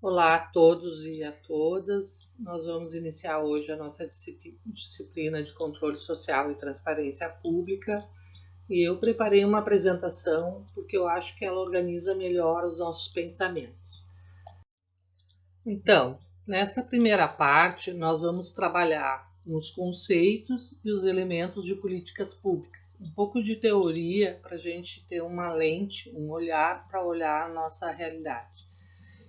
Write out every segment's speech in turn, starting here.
Olá a todos e a todas. Nós vamos iniciar hoje a nossa disciplina de controle social e transparência pública. E eu preparei uma apresentação porque eu acho que ela organiza melhor os nossos pensamentos. Então, nesta primeira parte, nós vamos trabalhar os conceitos e os elementos de políticas públicas. Um pouco de teoria para a gente ter uma lente, um olhar para olhar a nossa realidade.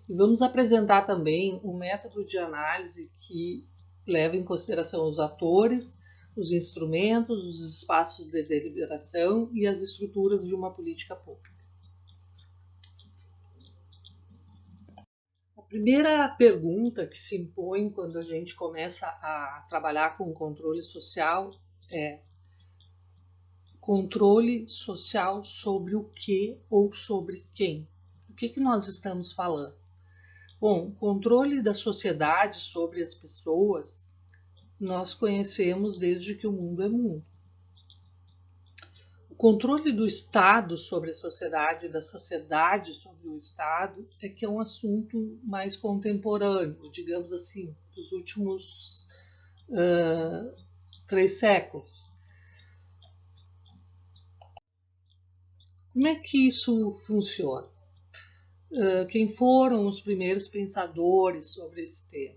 E vamos apresentar também um método de análise que leva em consideração os atores, os instrumentos, os espaços de deliberação e as estruturas de uma política pública. A primeira pergunta que se impõe quando a gente começa a trabalhar com controle social é: controle social sobre o que ou sobre quem? O que nós estamos falando? Bom, controle da sociedade sobre as pessoas nós conhecemos desde que o mundo é mundo. O controle do Estado sobre a sociedade e da sociedade sobre o Estado é que é um assunto mais contemporâneo, digamos assim, dos últimos 3 séculos. Como é que isso funciona? Quem foram os primeiros pensadores sobre esse tema?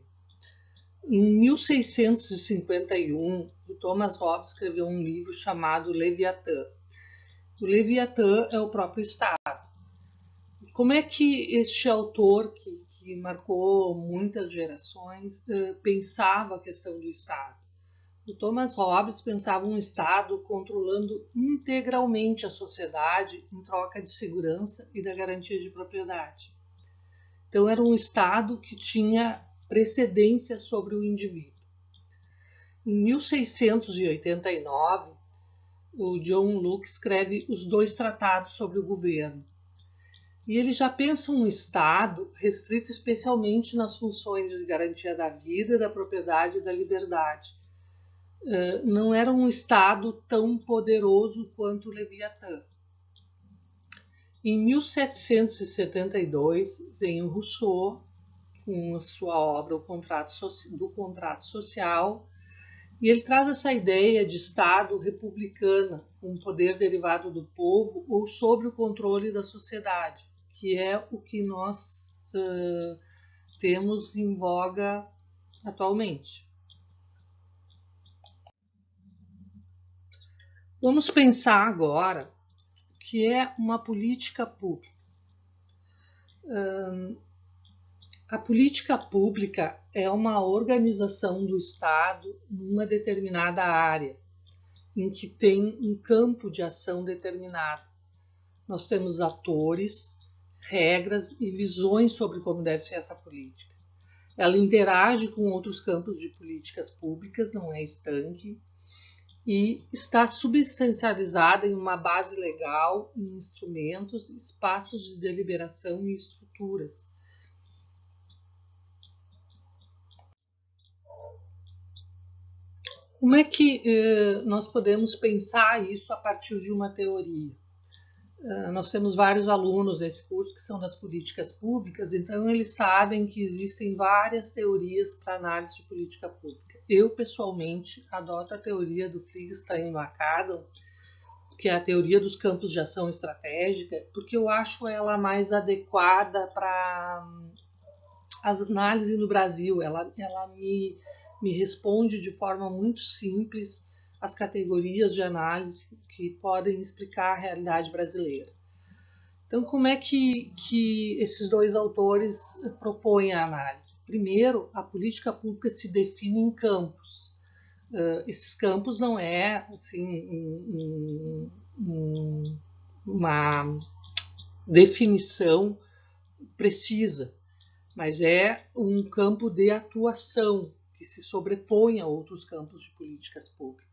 Em 1651, o Thomas Hobbes escreveu um livro chamado Leviatã. O Leviatã é o próprio Estado. Como é que este autor, que marcou muitas gerações, pensava a questão do Estado? O Thomas Hobbes pensava um Estado controlando integralmente a sociedade em troca de segurança e da garantia de propriedade. Então era um Estado que tinha precedência sobre o indivíduo. Em 1689, o John Locke escreve os 2 tratados sobre o governo. E ele já pensa um Estado restrito especialmente nas funções de garantia da vida, da propriedade e da liberdade. Não era um Estado tão poderoso quanto o Leviatã. Em 1772, vem o Rousseau com a sua obra O Contrato Social, e ele traz essa ideia de Estado republicana, um poder derivado do povo ou sobre o controle da sociedade, que é o que nós temos em voga atualmente. Vamos pensar agora o que é uma política pública. A política pública é uma organização do Estado numa determinada área, em que tem um campo de ação determinado. Nós temos atores, regras e visões sobre como deve ser essa política. Ela interage com outros campos de políticas públicas, não é estanque, e está substancializada em uma base legal, em instrumentos, espaços de deliberação e estruturas. Como é que nós podemos pensar isso a partir de uma teoria? Nós temos vários alunos nesse curso que são das políticas públicas, então eles sabem que existem várias teorias para análise de política pública. Eu, pessoalmente, adoto a teoria do Fligstein e McAdam, que é a teoria dos campos de ação estratégica, porque eu acho ela mais adequada para a análise no Brasil. Ela me responde de forma muito simples as categorias de análise que podem explicar a realidade brasileira. Então, como é que esses 2 autores propõem a análise? Primeiro, a política pública se define em campos. Esses campos não é assim uma definição precisa, mas é um campo de atuação que se sobrepõe a outros campos de políticas públicas.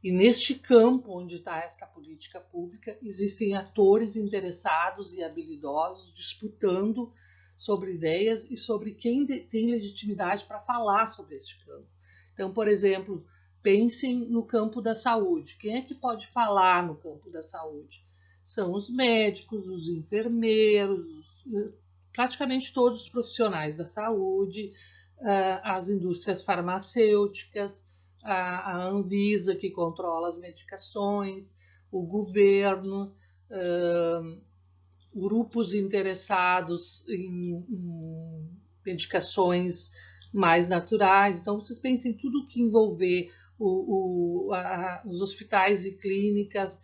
E neste campo onde está esta política pública, existem atores interessados e habilidosos disputando sobre ideias e sobre quem tem legitimidade para falar sobre este campo. Então, por exemplo, pensem no campo da saúde. Quem é que pode falar no campo da saúde? São os médicos, os enfermeiros, praticamente todos os profissionais da saúde, as indústrias farmacêuticas, a Anvisa, que controla as medicações, o governo, grupos interessados em medicações mais naturais. Então, vocês pensem em tudo que envolver os hospitais e clínicas,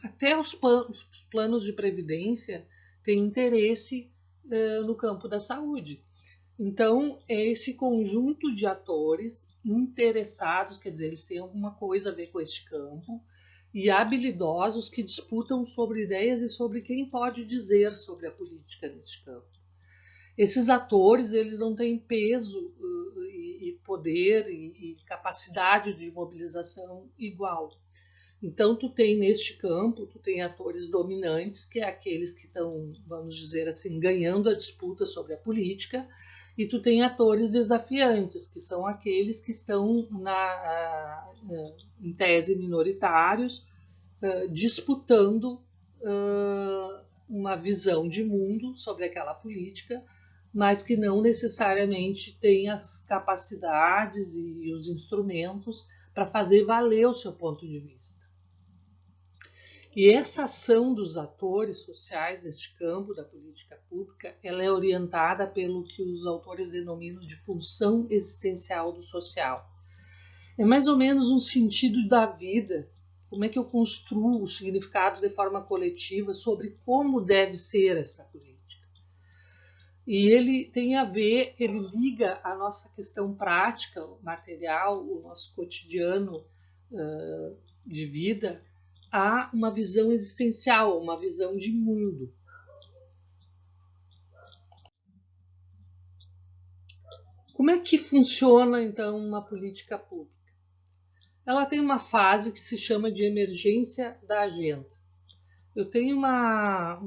até os planos de previdência têm interesse no campo da saúde. Então, é esse conjunto de atores interessados, quer dizer, eles têm alguma coisa a ver com este campo, e habilidosos que disputam sobre ideias e sobre quem pode dizer sobre a política neste campo. Esses atores, eles não têm peso e poder e capacidade de mobilização igual. Então, tu tem neste campo, tu tem atores dominantes, que é aqueles que estão, vamos dizer assim, ganhando a disputa sobre a política, e tu tem atores desafiantes, que são aqueles que estão, em tese, minoritários, disputando uma visão de mundo sobre aquela política, mas que não necessariamente têm as capacidades e os instrumentos para fazer valer o seu ponto de vista. E essa ação dos atores sociais neste campo da política pública, ela é orientada pelo que os autores denominam de função existencial do social. É mais ou menos um sentido da vida, como é que eu construo o significado de forma coletiva sobre como deve ser esta política. E ele tem a ver, ele liga a nossa questão prática, material, o nosso cotidiano de vida, a uma visão existencial, uma visão de mundo. Como é que funciona, então, uma política pública? Ela tem uma fase que se chama de emergência da agenda. Eu tenho uma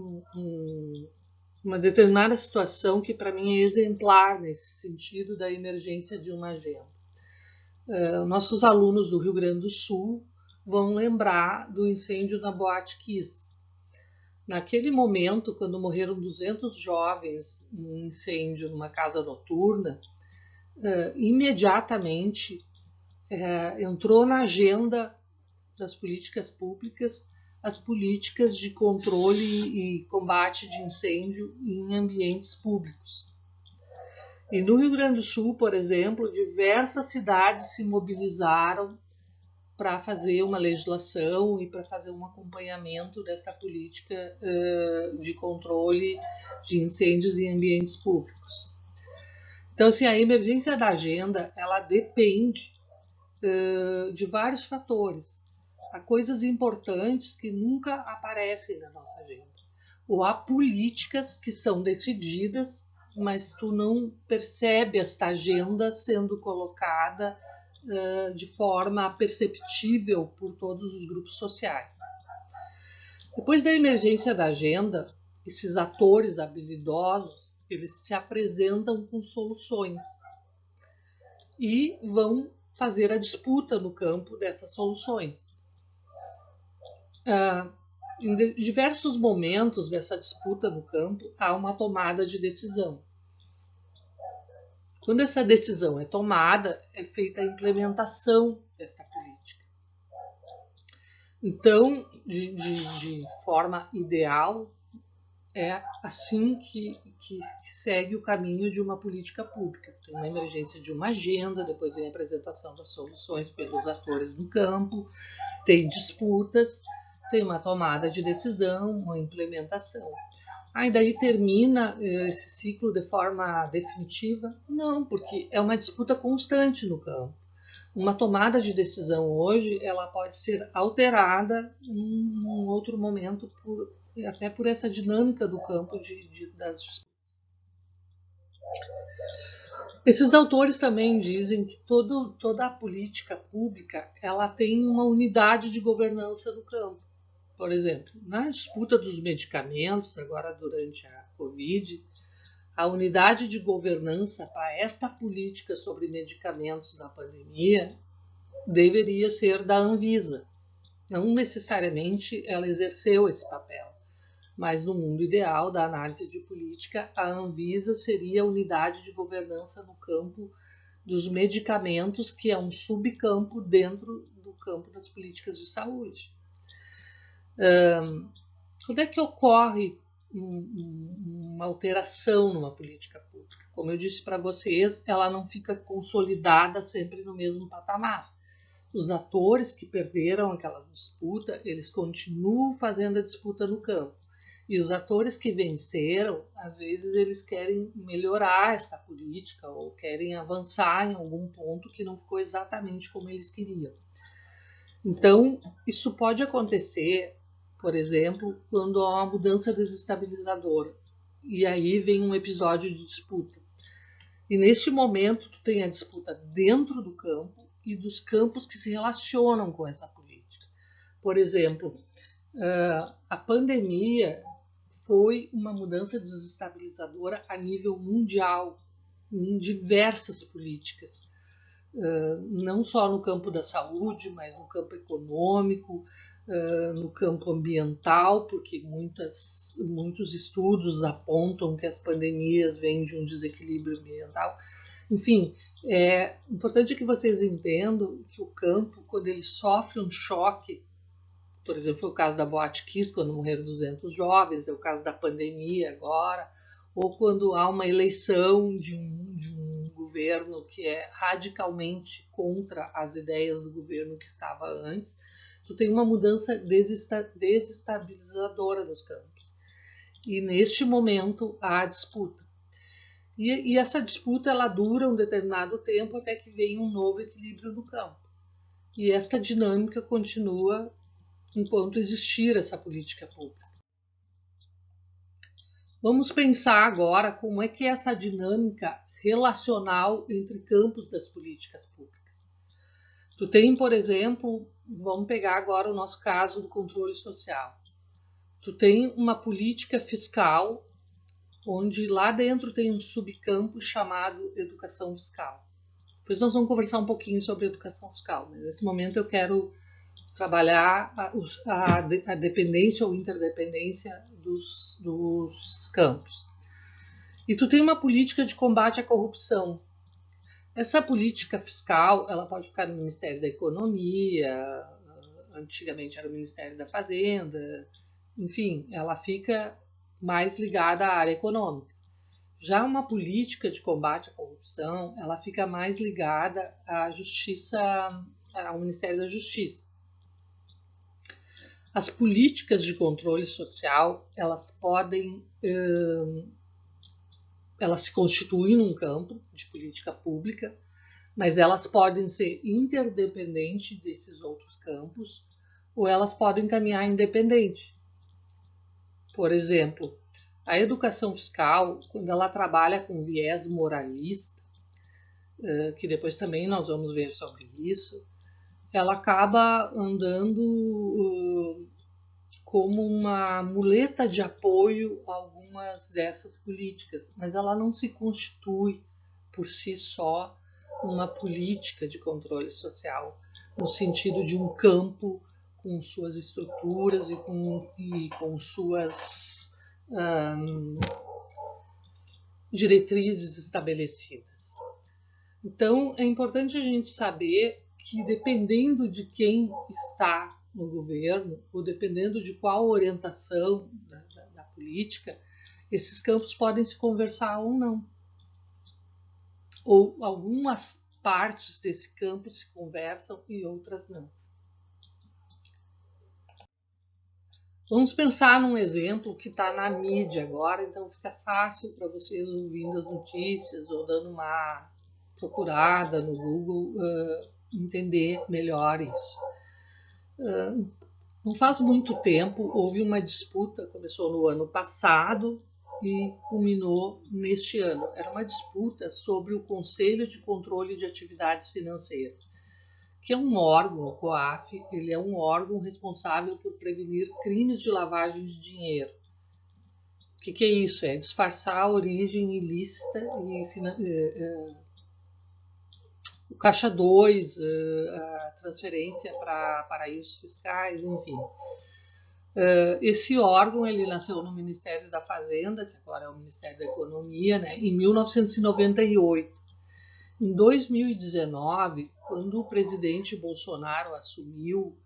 determinada situação que, para mim, é exemplar nesse sentido da emergência de uma agenda. Nossos alunos do Rio Grande do Sul vão lembrar do incêndio na Boate Kiss. Naquele momento, quando morreram 200 jovens num incêndio numa casa noturna, imediatamente entrou na agenda das políticas públicas as políticas de controle e combate de incêndio em ambientes públicos. E no Rio Grande do Sul, por exemplo, diversas cidades se mobilizaram para fazer uma legislação e para fazer um acompanhamento dessa política de controle de incêndios em ambientes públicos. Então, assim, a emergência da agenda, ela depende de vários fatores. Há coisas importantes que nunca aparecem na nossa agenda. Ou há políticas que são decididas, mas tu não percebe esta agenda sendo colocada de forma perceptível por todos os grupos sociais. Depois da emergência da agenda, esses atores habilidosos, eles se apresentam com soluções e vão fazer a disputa no campo dessas soluções. Em diversos momentos dessa disputa no campo, há uma tomada de decisão. Quando essa decisão é tomada, é feita a implementação dessa política. Então, de forma ideal, é assim que segue o caminho de uma política pública. Tem uma emergência de uma agenda, depois vem a apresentação das soluções pelos atores no campo, tem disputas, tem uma tomada de decisão, uma implementação. Aí daí termina esse ciclo de forma definitiva? Não, porque é uma disputa constante no campo. Uma tomada de decisão hoje, ela pode ser alterada em um outro momento, até por essa dinâmica do campo das disputas. Esses autores também dizem que toda a política pública, ela tem uma unidade de governança no campo. Por exemplo, na disputa dos medicamentos, agora durante a Covid, a unidade de governança para esta política sobre medicamentos na pandemia deveria ser da Anvisa. Não necessariamente ela exerceu esse papel, Mas no mundo ideal da análise de política, a Anvisa seria a unidade de governança no campo dos medicamentos, que é um subcampo dentro do campo das políticas de saúde. Quando é que ocorre uma alteração numa política pública? Como eu disse para vocês, ela não fica consolidada sempre no mesmo patamar. Os atores que perderam aquela disputa, eles continuam fazendo a disputa no campo. E os atores que venceram, às vezes eles querem melhorar essa política ou querem avançar em algum ponto que não ficou exatamente como eles queriam. Então, isso pode acontecer, por exemplo, quando há uma mudança desestabilizadora. E aí vem um episódio de disputa. E neste momento, tu tem a disputa dentro do campo e dos campos que se relacionam com essa política. Por exemplo, a pandemia foi uma mudança desestabilizadora a nível mundial, em diversas políticas, não só no campo da saúde, mas no campo econômico, no campo ambiental, porque muitos estudos apontam que as pandemias vêm de um desequilíbrio ambiental. Enfim, é importante que vocês entendam que o campo, quando ele sofre um choque, por exemplo, foi o caso da Boate Kiss, quando morreram 200 jovens, é o caso da pandemia agora, ou quando há uma eleição de um governo que é radicalmente contra as ideias do governo que estava antes, tu tem uma mudança desestabilizadora nos campos. E neste momento há a disputa. E essa disputa ela dura um determinado tempo até que venha um novo equilíbrio no campo. E esta dinâmica continua enquanto existir essa política pública. Vamos pensar agora como é que é essa dinâmica relacional entre campos das políticas públicas. Tu tem, por exemplo, vamos pegar agora o nosso caso do controle social. Tu tem uma política fiscal, onde lá dentro tem um subcampo chamado educação fiscal. Depois nós vamos conversar um pouquinho sobre educação fiscal, mas nesse momento eu quero trabalhar a dependência ou interdependência dos campos. E tu tem uma política de combate à corrupção. Essa política fiscal, ela pode ficar no Ministério da Economia, antigamente era o Ministério da Fazenda, enfim, ela fica mais ligada à área econômica. Já uma política de combate à corrupção, ela fica mais ligada à justiça, ao Ministério da Justiça. As políticas de controle social, elas se constituem num campo de política pública, mas elas podem ser interdependentes desses outros campos ou elas podem caminhar independente. Por exemplo, a educação fiscal, quando ela trabalha com viés moralista, que depois também nós vamos ver sobre isso, ela acaba andando como uma muleta de apoio a algumas dessas políticas, mas ela não se constitui por si só uma política de controle social, no sentido de um campo com suas estruturas e com suas diretrizes estabelecidas. Então, é importante a gente saber que, dependendo de quem está no governo, ou dependendo de qual orientação da política, esses campos podem se conversar ou não. Ou algumas partes desse campo se conversam e outras não. Vamos pensar num exemplo que está na mídia agora, então fica fácil para vocês ouvindo as notícias ou dando uma procurada no Google entender melhor isso. Não faz muito tempo, houve uma disputa, começou no ano passado e culminou neste ano. Era uma disputa sobre o Conselho de Controle de Atividades Financeiras, que é um órgão, o COAF, ele é um órgão responsável por prevenir crimes de lavagem de dinheiro. O que é isso? É disfarçar a origem ilícita e o Caixa 2, a transferência para paraísos fiscais, enfim. Esse órgão ele nasceu no Ministério da Fazenda, que agora é o Ministério da Economia, né, em 1998. Em 2019, quando o presidente Bolsonaro assumiu,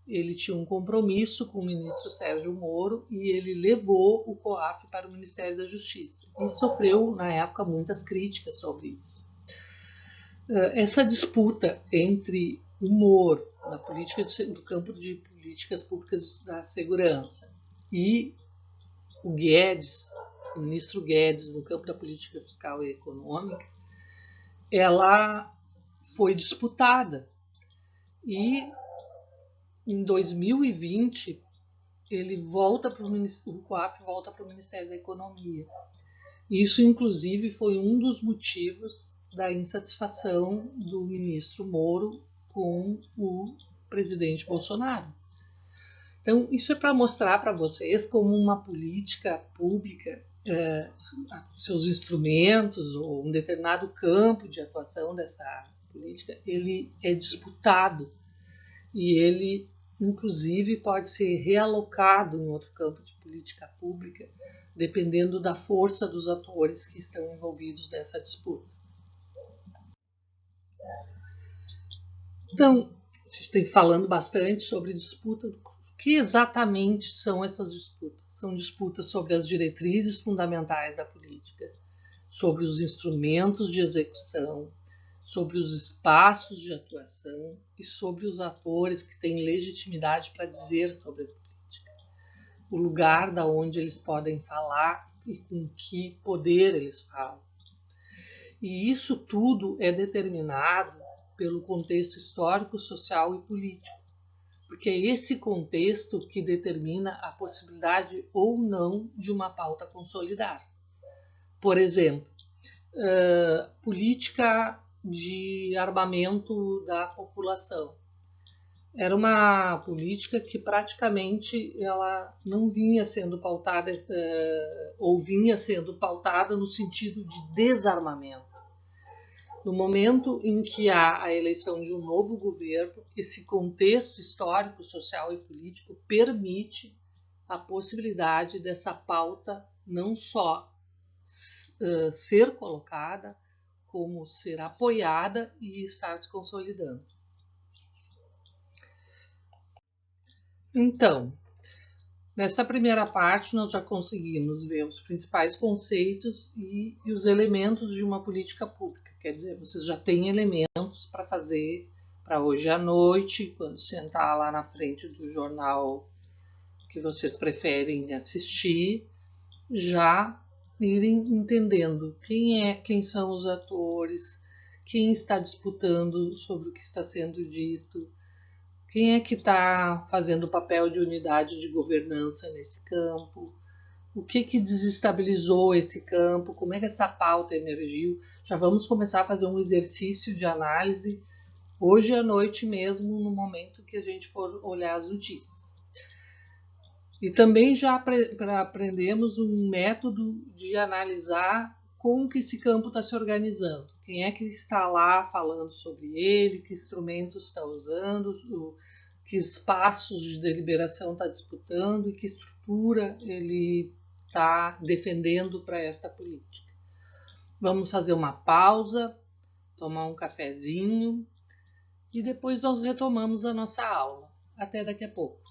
ele tinha um compromisso com o ministro Sérgio Moro e ele levou o COAF para o Ministério da Justiça e sofreu, na época, muitas críticas sobre isso. Essa disputa entre o Moro, do campo de políticas públicas da segurança, e o Guedes, o ministro Guedes, no campo da política fiscal e econômica, ela foi disputada. E em 2020, o COAF volta para o Ministério da Economia. Isso, inclusive, foi um dos motivos da insatisfação do ministro Moro com o presidente Bolsonaro. Então, isso é para mostrar para vocês como uma política pública, seus instrumentos ou um determinado campo de atuação dessa política, ele é disputado e ele, inclusive, pode ser realocado em outro campo de política pública, dependendo da força dos atores que estão envolvidos nessa disputa. Então, a gente tem falando bastante sobre disputa. O que exatamente são essas disputas? São disputas sobre as diretrizes fundamentais da política, sobre os instrumentos de execução, sobre os espaços de atuação e sobre os atores que têm legitimidade para dizer sobre a política, o lugar da onde eles podem falar e com que poder eles falam. E isso tudo é determinado pelo contexto histórico, social e político, porque é esse contexto que determina a possibilidade ou não de uma pauta consolidar. Por exemplo, política de armamento da população. Era uma política que praticamente ela não vinha sendo pautada, ou vinha sendo pautada no sentido de desarmamento. No momento em que há a eleição de um novo governo, esse contexto histórico, social e político permite a possibilidade dessa pauta não só ser colocada, como ser apoiada e estar se consolidando. Então, nessa primeira parte, nós já conseguimos ver os principais conceitos e os elementos de uma política pública. Quer dizer, vocês já têm elementos para fazer para hoje à noite, quando sentar lá na frente do jornal que vocês preferem assistir, já irem entendendo quem são os atores, quem está disputando sobre o que está sendo dito, quem é que está fazendo o papel de unidade de governança nesse campo, o que desestabilizou esse campo, como é que essa pauta emergiu. Já vamos começar a fazer um exercício de análise hoje à noite mesmo, no momento que a gente for olhar as notícias. E também já aprendemos um método de analisar como que esse campo está se organizando. Quem é que está lá falando sobre ele, que instrumentos está usando, que espaços de deliberação está disputando e que estrutura ele está defendendo para esta política. Vamos fazer uma pausa, tomar um cafezinho e depois nós retomamos a nossa aula. Até daqui a pouco.